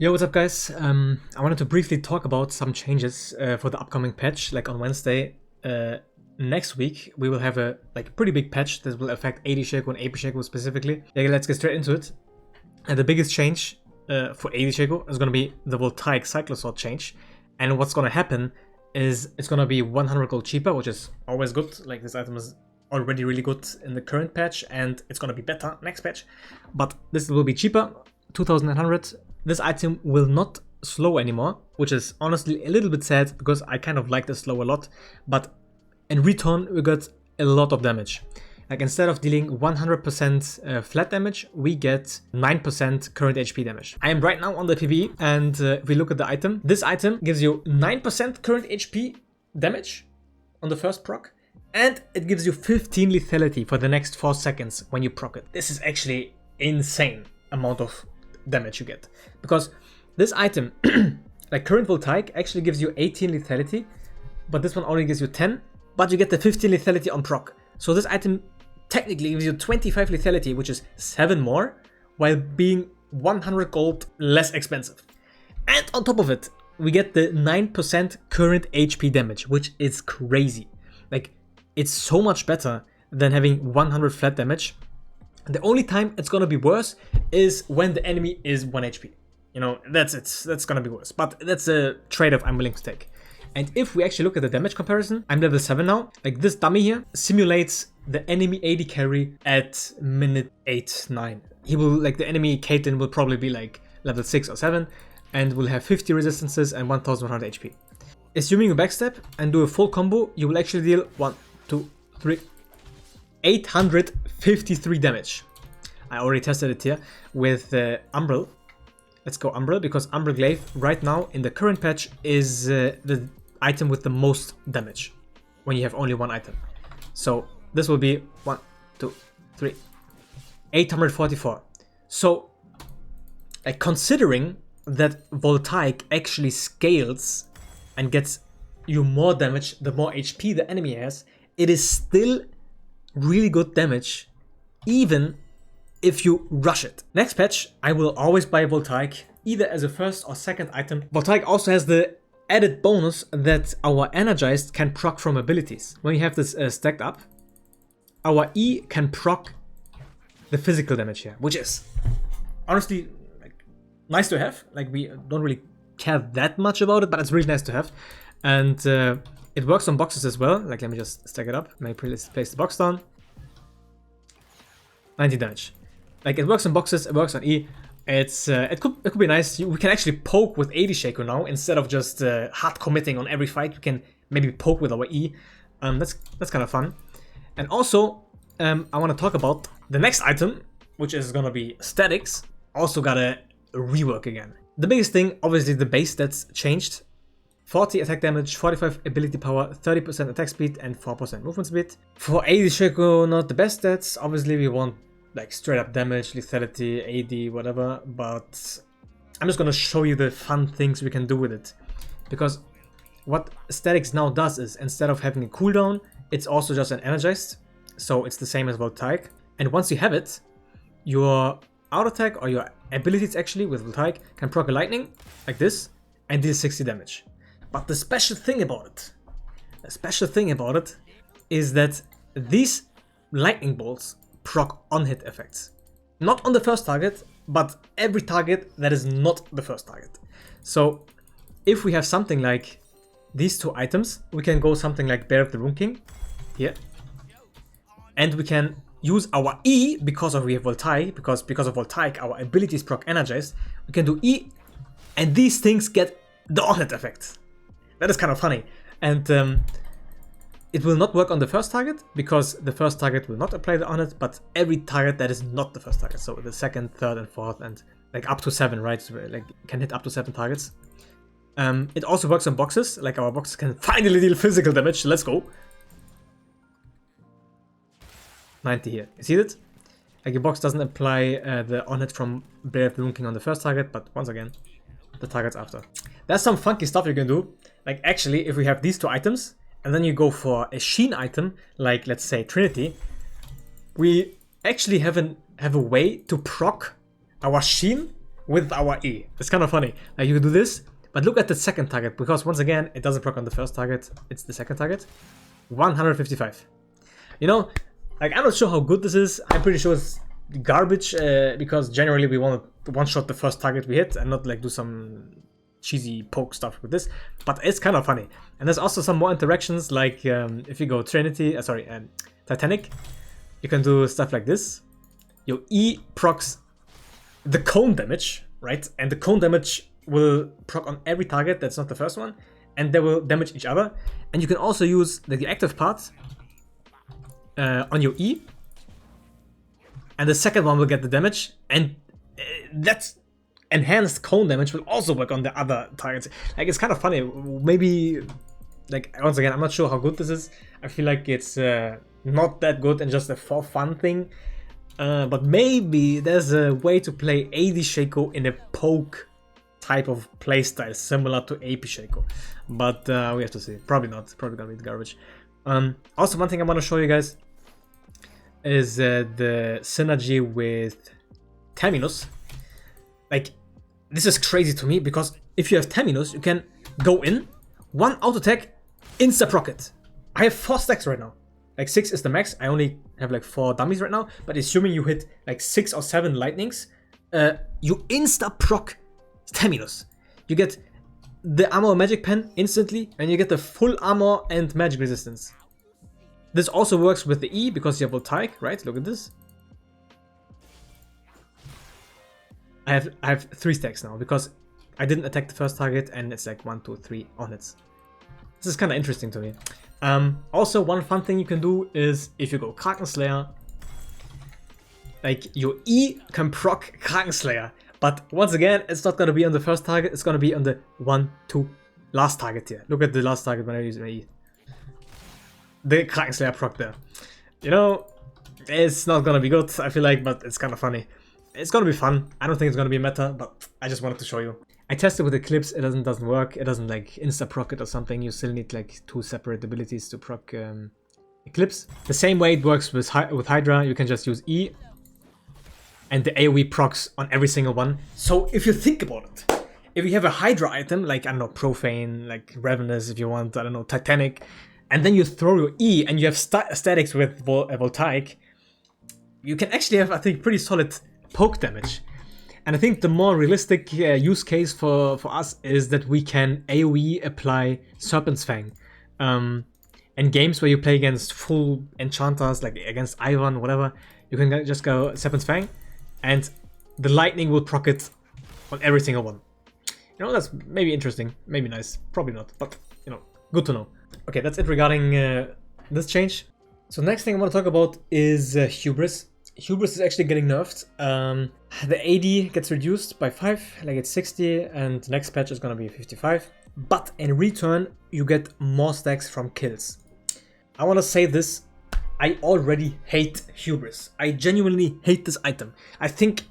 Yo, what's up guys? I wanted to briefly talk about some changes for the upcoming patch. Like on Wednesday next week, we will have a pretty big patch that will affect AD Shaco and AP Shaco specifically. Yeah, let's get straight into it. And the biggest change for AD Shaco is going to be the Voltaic Cyclosword change. And what's going to happen is it's going to be 100 gold cheaper, which is always good. Like this item is already really good in the current patch and it's going to be better next patch. But this will be cheaper, 2,900. This item will not slow anymore, which is honestly a little bit sad because I kind of like the slow a lot, but in return we got a lot of damage. Like instead of dealing 100% flat damage, we get 9% current HP damage. I am right now on the PvE and if we look at the item, this item gives you 9% current HP damage on the first proc and it gives you 15 lethality for the next 4 seconds when you proc it. This is actually insane amount of damage you get, because this item like current Voltaic actually gives you 18 lethality, but this one only gives you 10, but you get the 15 lethality on proc. So this item technically gives you 25 lethality, which is 7 more, while being 100 gold less expensive. And on top of it, we get the 9% current HP damage, which is crazy. Like, it's so much better than having 100 flat damage. The only time it's gonna be worse is when the enemy is 1 HP. You know, that's gonna be worse. But that's a trade-off I'm willing to take. And if we actually look at the damage comparison, I'm level 7 now. Like this dummy here simulates the enemy AD carry at minute 8, 9. He will, like the enemy Caitlyn will probably be like level 6 or 7 and will have 50 resistances and 1100 HP. Assuming you backstep and do a full combo, you will actually deal 1, 2, 3, 853 damage. I already tested it here with Umbral. Let's go Umbral, because Umbral Glaive right now in the current patch is the item with the most damage when you have only one item. So this will be 1, 2, 3, 844. So like considering that Voltaic actually scales and gets you more damage the more HP the enemy has, it is still really good damage, even if you rush it. Next patch, I will always buy Voltaic, either as a first or second item. Voltaic also has the added bonus that our Energized can proc from abilities. When we have this stacked up, our E can proc the physical damage here, which is honestly like, nice to have. Like we don't really care that much about it, but it's really nice to have. And it works on boxes as well. Like, let me just stack it up. Maybe place the box down. 90 damage. Like, it works on boxes, it works on E. It's it could be nice. We can actually poke with AD Shaco now instead of just hard committing on every fight. We can maybe poke with our E. That's kind of fun. And also, I want to talk about the next item, which is gonna be Stattiks. Also got a rework again. The biggest thing, obviously, the base stats changed. 40 attack damage, 45 ability power, 30% attack speed, and 4% movement speed. For AD Shaco, not the best stats. Obviously, we want like straight up damage, lethality, AD, whatever. But I'm just gonna show you the fun things we can do with it. Because what Stattiks now does is, instead of having a cooldown, it's also just an energized. So it's the same as Voltaic. And once you have it, your auto attack or your abilities actually with Voltaic can proc a lightning, like this, and deal 60 damage. But the special thing about it is that these lightning bolts proc on-hit effects. Not on the first target, but every target that is not the first target. So if we have something like these two items, we can go something like Bear of the Rune King here. And we can use our E, because we have Voltaic, because of Voltaic our abilities proc energized, we can do E, and these things get the on-hit effect. That is kind of funny. And it will not work on the first target, because the first target will not apply the on-hit, but every target that is not the first target. So the second, third, and fourth, and like up to 7, right? So like can hit up to 7 targets. It also works on boxes. Like our boxes can finally deal physical damage. Let's go. 90 here. You see that? Like your box doesn't apply the on-hit from Bear of the Rune King on the first target, but once again, the targets after. There's some funky stuff you can do. Like actually, if we have these two items, and then you go for a Sheen item, like let's say Trinity, we actually have a way to proc our Sheen with our E. It's kind of funny. Like you can do this, but look at the second target, because once again, it doesn't proc on the first target, it's the second target. 155. You know, like I'm not sure how good this is. I'm pretty sure it's garbage, because generally we want to one-shot the first target we hit and not like do some cheesy poke stuff with this, but it's kind of funny. And there's also some more interactions, like if you go Titanic, you can do stuff like this. Your E procs the cone damage, right? And the cone damage will proc on every target that's not the first one, and they will damage each other. And you can also use the active part on your E, and the second one will get the damage, and that's enhanced cone damage will also work on the other targets. Like, it's kind of funny. Maybe, like, once again, I'm not sure how good this is. I feel like it's not that good and just a for fun thing. But maybe there's a way to play AD Shaco in a poke type of playstyle, similar to AP Shaco. But we have to see. Probably not. Probably gonna be garbage. Also, one thing I want to show you guys is the synergy with Terminus. Like, this is crazy to me, because if you have Terminus, you can go in, one auto attack, insta-proc it. I have 4 stacks right now. Like 6 is the max. I only have like 4 dummies right now, but assuming you hit like 6 or 7 lightnings, you insta-proc Terminus. You get the armor magic pen instantly, and you get the full armor and magic resistance. This also works with the E, because you have Voltaic, right? Look at this. I have 3 stacks now, because I didn't attack the first target, and it's like 1, 2, 3 on it. This is kind of interesting to me. Also, one fun thing you can do is, if you go Kraken Slayer, like your E can proc Kraken Slayer, but once again, it's not gonna be on the first target, it's gonna be on the 1, 2 last target here. Look at the last target when I use my E. The Kraken Slayer proc there. You know, it's not gonna be good, I feel like, but it's kind of funny. It's gonna be fun. I don't think it's gonna be meta, but I just wanted to show you. I tested with Eclipse, it doesn't work. It doesn't like insta-proc it or something. You still need like 2 separate abilities to proc Eclipse. The same way it works with Hydra, you can just use E, and the AoE procs on every single one. So if you think about it, if you have a Hydra item, like, I don't know, Profane, like Ravenous if you want, I don't know, Titanic, and then you throw your E and you have Statics with Voltaic, you can actually have, I think, pretty solid poke damage. And I think the more realistic use case for us is that we can AoE apply Serpent's Fang. In games where you play against full enchanters, like against Ivan, whatever, you can just go Serpent's Fang, and the lightning will proc it on every single one. You know, that's maybe interesting, maybe nice, probably not, but, you know, good to know. Okay, that's it regarding this change. So next thing I want to talk about is Hubris. Hubris is actually getting nerfed. The AD gets reduced by 5, like it's 60, and the next patch is gonna be 55. But in return, you get more stacks from kills. I wanna say this, I already hate Hubris. I genuinely hate this item. I think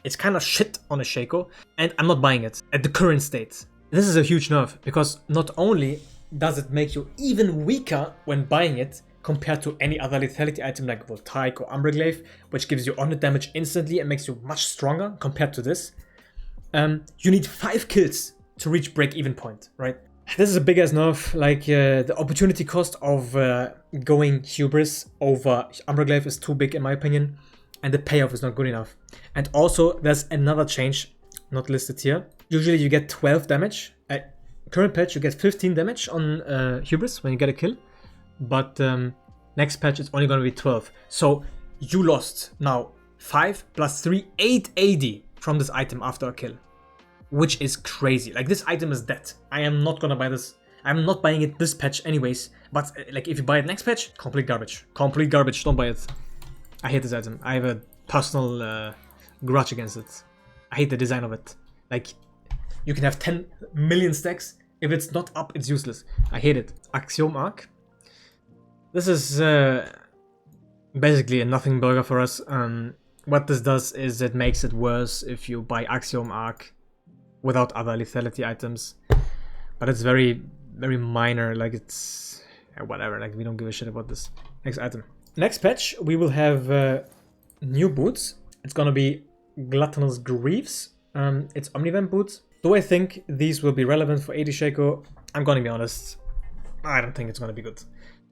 it's kind of shit on a Shaco, and I'm not buying it at the current state. This is a huge nerf, because not only does it make you even weaker when buying it, compared to any other lethality item like Voltaic or Umbreglaive, which gives you on-hit damage instantly and makes you much stronger compared to this. You need 5 kills to reach break-even point, right? This is a big ass nerf. Like, the opportunity cost of going Hubris over Umbreglaive is too big in my opinion, and the payoff is not good enough. And also, there's another change not listed here. Usually you get 12 damage. Current patch you get 15 damage on Hubris when you get a kill. But next patch it's only going to be 12. So you lost now 5 plus 3, 8 AD from this item after a kill. Which is crazy. Like, this item is dead. I am not going to buy this. I'm not buying it this patch anyways. But like, if you buy it next patch, complete garbage. Complete garbage. Don't buy it. I hate this item. I have a personal grudge against it. I hate the design of it. Like, you can have 10 million stacks. If it's not up, it's useless. I hate it. Axiom arc. This is basically a nothing burger for us. What this does is it makes it worse if you buy Axiom Arc without other lethality items. But it's very, very minor, like it's whatever, like we don't give a shit about this. Next item. Next patch, we will have new boots. It's gonna be Gluttonous Greaves. It's Omnivamp Boots. Do I think these will be relevant for AD Shaco? I'm gonna be honest, I don't think it's gonna be good.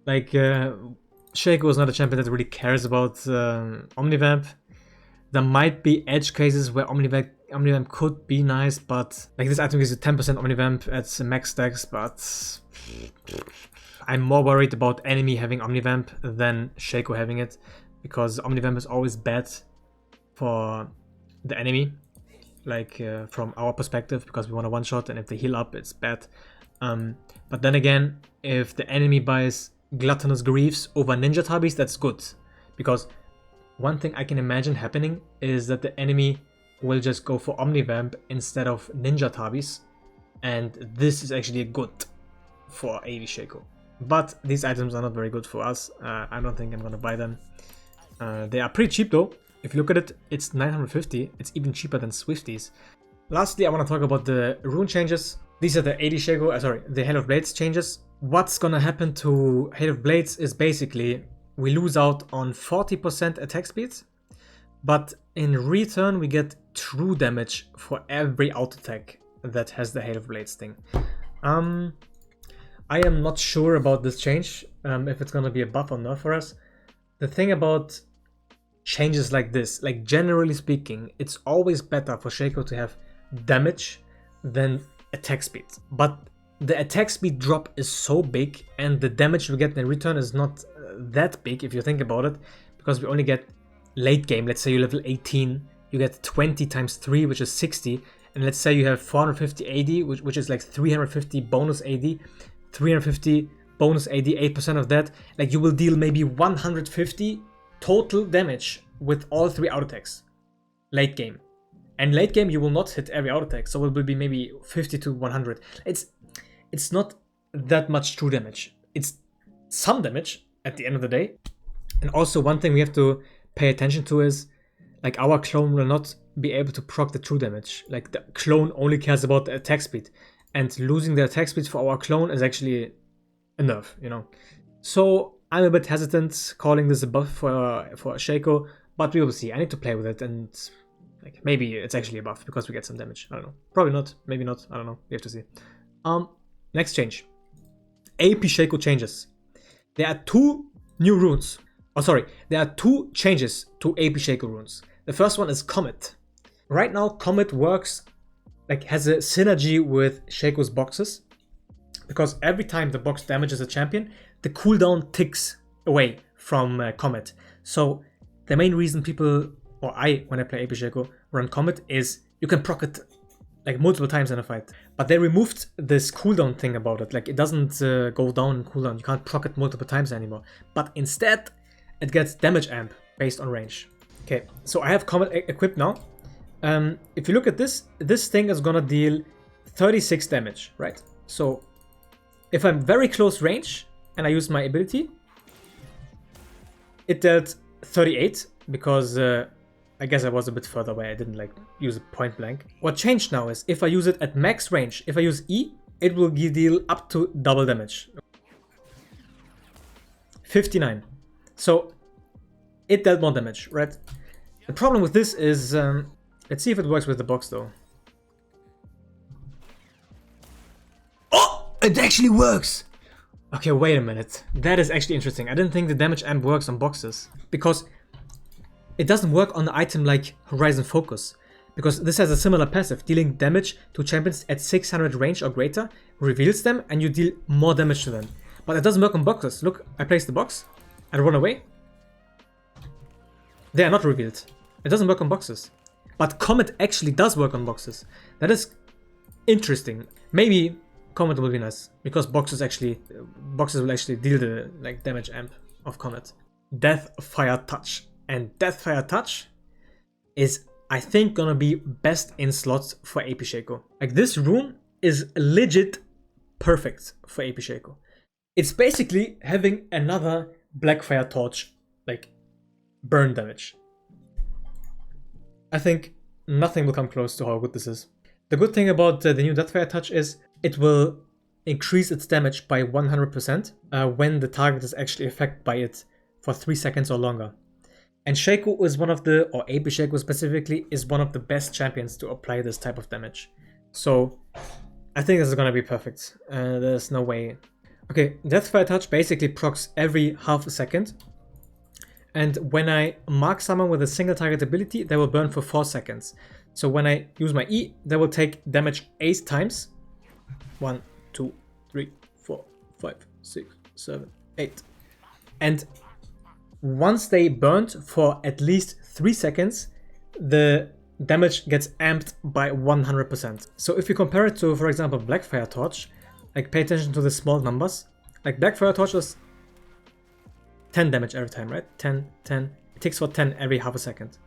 Like, Shaco is not a champion that really cares about Omnivamp. There might be edge cases where Omnivamp could be nice, but like this item gives you 10% Omnivamp at max stacks, but I'm more worried about enemy having Omnivamp than Shaco having it, because Omnivamp is always bad for the enemy, like from our perspective, because we want to one-shot, and if they heal up, it's bad. But then again, if the enemy buys Gluttonous Griefs over Ninja Tabis, that's good, because one thing I can imagine happening is that the enemy will just go for Omnivamp instead of Ninja Tabis, and this is actually good for AD Shaco. But these items are not very good for us. I don't think I'm gonna buy them. They are pretty cheap though. If you look at it, it's 950. It's even cheaper than Swifties. Lastly, I want to talk about the rune changes. These are the AD Shaco, the Hail of Blades changes. What's gonna happen to Hail of Blades is basically we lose out on 40% attack speed, but in return we get true damage for every auto attack that has the Hail of Blades thing. I am not sure about this change, if it's gonna be a buff or nerf for us. The thing about changes like this, like generally speaking, it's always better for Shaco to have damage than attack speed. But the attack speed drop is so big, and the damage we get in return is not that big if you think about it, because we only get late game. Let's say you level 18, you get 20 times 3, which is 60, and let's say you have 450 AD, which is like 350 bonus AD, 350 bonus AD, 8% of that, like you will deal maybe 150 total damage with all 3 auto attacks late game. And late game you will not hit every auto attack, so it will be maybe 50 to 100. It's not that much true damage. It's some damage at the end of the day. And also one thing we have to pay attention to is, like, our clone will not be able to proc the true damage. Like, the clone only cares about the attack speed, and losing the attack speed for our clone is actually a nerf, you know. So I'm a bit hesitant calling this a buff for Shaco, but we will see. I need to play with it, and like maybe it's actually a buff because we get some damage. I don't know. Probably not. Maybe not. I don't know. We have to see. Next change. AP Shaco changes. There are 2 new runes. Oh, sorry. There are 2 changes to AP Shaco runes. The first one is Comet. Right now, Comet works, like, has a synergy with Shaco's boxes, because every time the box damages a champion, the cooldown ticks away from Comet. So the main reason people, or I, when I play AP Shaco, run Comet is you can proc it like multiple times in a fight. But they removed this cooldown thing about it. Like, it doesn't go down in cooldown. You can't proc it multiple times anymore. But instead, it gets damage amp based on range. Okay, so I have Comet equipped now. If you look at this, this thing is gonna deal 36 damage, right? So if I'm very close range and I use my ability, it dealt 38 because I guess I was a bit further away. I didn't like use it point blank. What changed now is if I use it at max range, if I use E, it will deal up to double damage. 59. So it dealt more damage, right? The problem with this is, let's see if it works with the box though. Oh, it actually works! Okay, wait a minute. That is actually interesting. I didn't think the damage amp works on boxes, because it doesn't work on the item like Horizon Focus, because this has a similar passive, dealing damage to champions at 600 range or greater, reveals them, and you deal more damage to them. But it doesn't work on boxes. Look, I place the box, I run away. They are not revealed. It doesn't work on boxes. But Comet actually does work on boxes. That is interesting. Maybe Comet will be nice, because boxes will actually deal the like damage amp of Comet. Deathfiretouch. And Deathfiretouch is, I think, gonna be best in slots for AP Shaco. Like, this rune is legit perfect for AP Shaco. It's basically having another Blackfiretorch, like, burn damage. I think nothing will come close to how good this is. The good thing about the new Deathfiretouch is it will increase its damage by 100% when the target is actually affected by it for 3 seconds or longer. And Shaco is one of the, or AP Shaco specifically, is one of the best champions to apply this type of damage. So I think this is gonna be perfect. There's no way. Okay, Deathfiretouch basically procs every half a second. And when I mark someone with a single target ability, they will burn for 4 seconds. So when I use my E, they will take damage 8 times. 1, 2, 3, 4, 5, 6, 7, 8. And once they burned for at least 3 seconds, the damage gets amped by 100%. So if you compare it to, for example, Blackfiretouch, like pay attention to the small numbers. Like Blackfiretouch does 10 damage every time, right? 10, 10. It takes for 10 every half a second.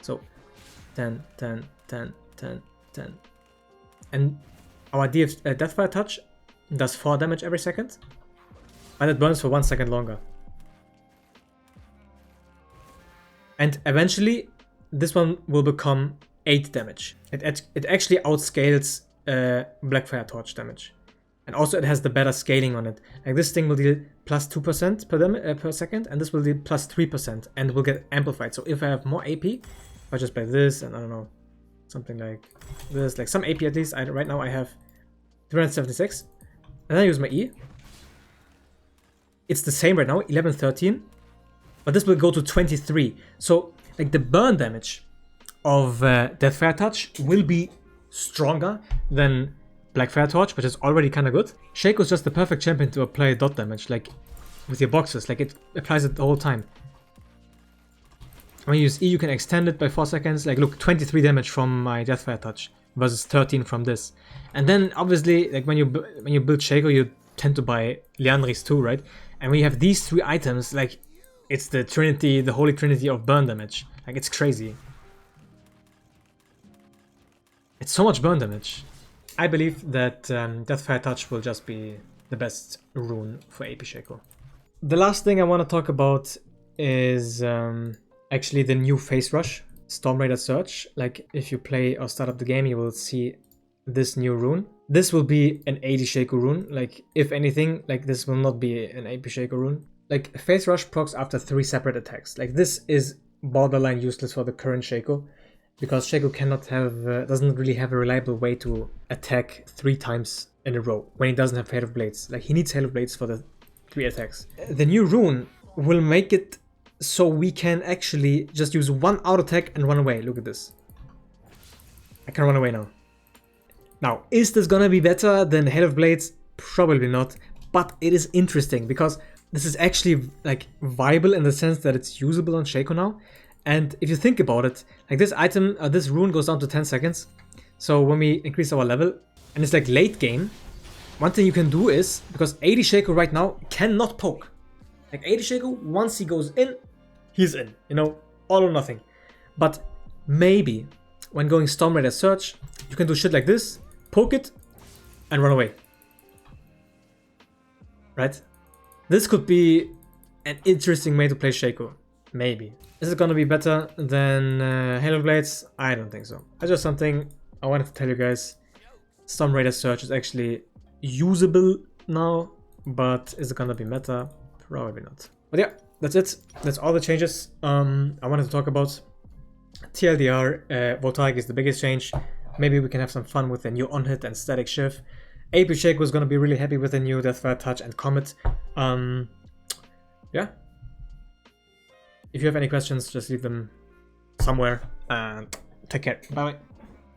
So 10, 10, 10, 10, 10. And our Deathfiretouch does 4 damage every second, but it burns for 1 second longer. And eventually, this one will become 8 damage. It actually outscales Blackfiretouch damage. And also it has the better scaling on it. Like this thing will deal plus 2% per second, and this will deal plus 3% and will get amplified. So if I have more AP, if I just play this and I don't know, something like this, like some AP at least, right now I have 376. And then I use my E. It's the same right now, 11, 13. But this will go to 23. So like the burn damage of Deathfiretouch will be stronger than Blackfiretouch, which is already kind of good. Shaco is just the perfect champion to apply dot damage, like with your boxes, like it applies it the whole time. When you use E, you can extend it by 4 seconds. Like look, 23 damage from my Deathfiretouch versus 13 from this. And then obviously, like when you build Shaco, you tend to buy Liandry's too, right? And when you have these 3 items, like it's the trinity, the holy trinity of burn damage. Like it's crazy. It's so much burn damage. I believe that Deathfiretouch will just be the best rune for AP Shaco. The last thing I want to talk about is actually the new face rush, Stormraiders Surge. Like if you play or start up the game, you will see this new rune. This will be an AD Shaco rune. Like if anything, like this will not be an AP Shaco rune. Like face rush procs after 3 separate attacks. Like this is borderline useless for the current Shaco. Because Shaco cannot have, doesn't really have a reliable way to attack 3 times in a row when he doesn't have Hail of Blades. Like he needs Hail of Blades for the 3 attacks. The new rune will make it so we can actually just use 1 auto attack and run away. Look at this. I can run away now. Now, is this gonna be better than Hail of Blades? Probably not, but it is interesting because this is actually like viable in the sense that it's usable on Shaco now. And if you think about it, like this item, this rune goes down to 10 seconds. So when we increase our level, and it's like late game, one thing you can do is, because AD Shaco right now cannot poke. Like AD Shaco, once he goes in, he's in, you know, all or nothing. But maybe when going Stormraiders Surge, you can do shit like this, poke it, and run away. Right? This could be an interesting way to play Shaco. Maybe. Is it gonna be better than Hail of Blades? I don't think so. That's just something I wanted to tell you guys. Stormraiders Surge is actually usable now, but is it gonna be meta? Probably not. But yeah, that's it. That's all the changes I wanted to talk about. TLDR, Voltaic is the biggest change. Maybe we can have some fun with the new on-hit and Stattik shift. AP Shaco was gonna be really happy with the new Deathfiretouch and Comet. Yeah. If you have any questions, just leave them somewhere and take care. Bye bye.